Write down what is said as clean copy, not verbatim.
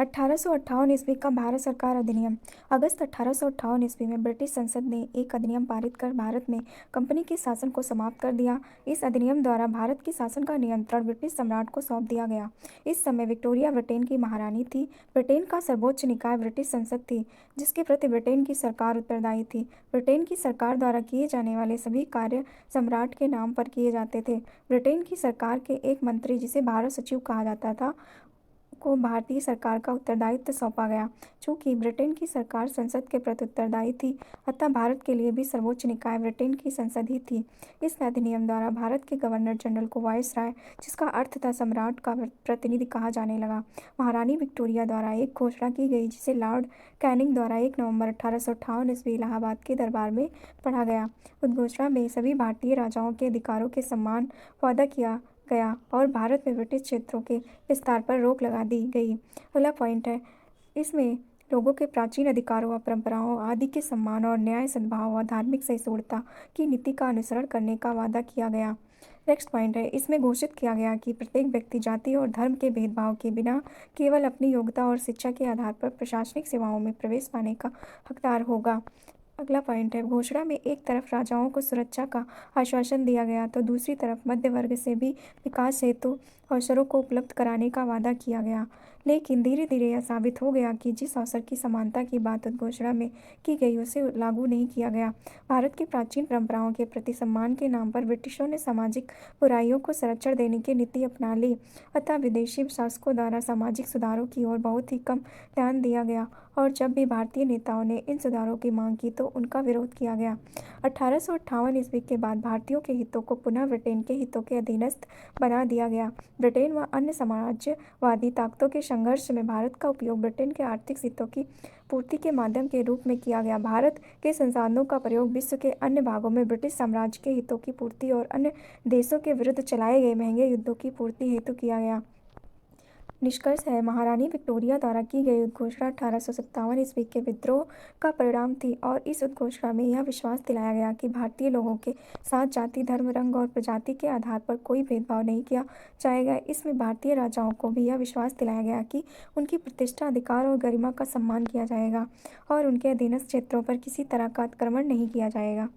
1858 ईस्वी का भारत सरकार अधिनियम। अगस्त 1858 ईस्वी में ब्रिटिश संसद ने एक अधिनियम पारित कर भारत में कंपनी के शासन को समाप्त कर दिया। इस अधिनियम द्वारा भारत के शासन का नियंत्रण ब्रिटिश सम्राट को सौंप दिया गया। इस समय विक्टोरिया ब्रिटेन की महारानी थी। ब्रिटेन का सर्वोच्च निकाय ब्रिटिश संसद थी, जिसके प्रति ब्रिटेन की सरकार उत्तरदायी थी। ब्रिटेन की सरकार द्वारा किए जाने वाले सभी कार्य सम्राट के नाम पर किए जाते थे। ब्रिटेन की सरकार के एक मंत्री, जिसे भारत सचिव कहा जाता था, को भारतीय सरकार का उत्तरदायित्व सौंपा गया। चूंकि ब्रिटेन की सरकार संसद के प्रति उत्तरदायी थी, अतः भारत के लिए भी सर्वोच्च निकाय ब्रिटेन की संसद ही थी। इस अधिनियम द्वारा भारत के गवर्नर जनरल को वायसराय, जिसका अर्थ था सम्राट का प्रतिनिधि, कहा जाने लगा। महारानी विक्टोरिया द्वारा एक घोषणा की गई, जिसे लॉर्ड कैनिंग द्वारा 1 नवंबर 1858 ईस्वी इलाहाबाद के दरबार में पढ़ा गया। उद्घोषणा में सभी भारतीय राजाओं के अधिकारों के सम्मान वादा किया गया और भारत में ब्रिटिश क्षेत्रों के विस्तार पर रोक लगा दी गई। अगला पॉइंट है, इसमें लोगों के प्राचीन अधिकारों व परंपराओं आदि के सम्मान और न्याय, सद्भाव व धार्मिक सहिष्णुता की नीति का अनुसरण करने का वादा किया गया। नेक्स्ट पॉइंट है, इसमें घोषित किया गया कि प्रत्येक व्यक्ति जाति और धर्म के भेदभाव के बिना केवल अपनी योग्यता और शिक्षा के आधार पर प्रशासनिक सेवाओं में प्रवेश पाने का हकदार होगा। अगला पॉइंट है, घोषणा में एक तरफ राजाओं को सुरक्षा का आश्वासन दिया गया तो दूसरी तरफ मध्य वर्ग से भी विकास हेतु अवसरों को उपलब्ध कराने का वादा किया गया। लेकिन धीरे धीरे यह साबित हो गया कि जिस अवसर की समानता की बात उद्घोषणा में की गई, उसे लागू नहीं किया गया। भारत की प्राचीन परंपराओं के प्रति सम्मान के नाम पर ब्रिटिशों ने सामाजिक बुराइयों को संरक्षण देने की नीति अपना ली, अतः विदेशी शासकों द्वारा सामाजिक सुधारों की ओर बहुत ही कम ध्यान दिया गया और जब भी भारतीय नेताओं ने इन सुधारों की मांग की तो उनका विरोध किया गया। 1858 ईस्वी के बाद भारतीयों के हितों को पुनः ब्रिटेन के हितों के अधीनस्थ बना दिया गया। ब्रिटेन व अन्य साम्राज्यवादी ताकतों के संघर्ष में भारत का उपयोग ब्रिटेन के आर्थिक हितों की पूर्ति के माध्यम के रूप में किया गया। भारत के संसाधनों का प्रयोग विश्व के अन्य भागों में ब्रिटिश साम्राज्य के हितों की पूर्ति और अन्य देशों के विरुद्ध चलाए गए महंगे युद्धों की पूर्ति हेतु किया गया। निष्कर्ष है, महारानी विक्टोरिया द्वारा की गई उद्घोषणा 1857 ईस्वी के विद्रोह का परिणाम थी और इस उद्घोषणा में यह विश्वास दिलाया गया कि भारतीय लोगों के साथ जाति, धर्म, रंग और प्रजाति के आधार पर कोई भेदभाव नहीं किया जाएगा। इसमें भारतीय राजाओं को भी यह विश्वास दिलाया गया कि उनकी प्रतिष्ठा, अधिकार और गरिमा का सम्मान किया जाएगा और उनके अधीनस्थ क्षेत्रों पर किसी तरह का अतिक्रमण नहीं किया जाएगा।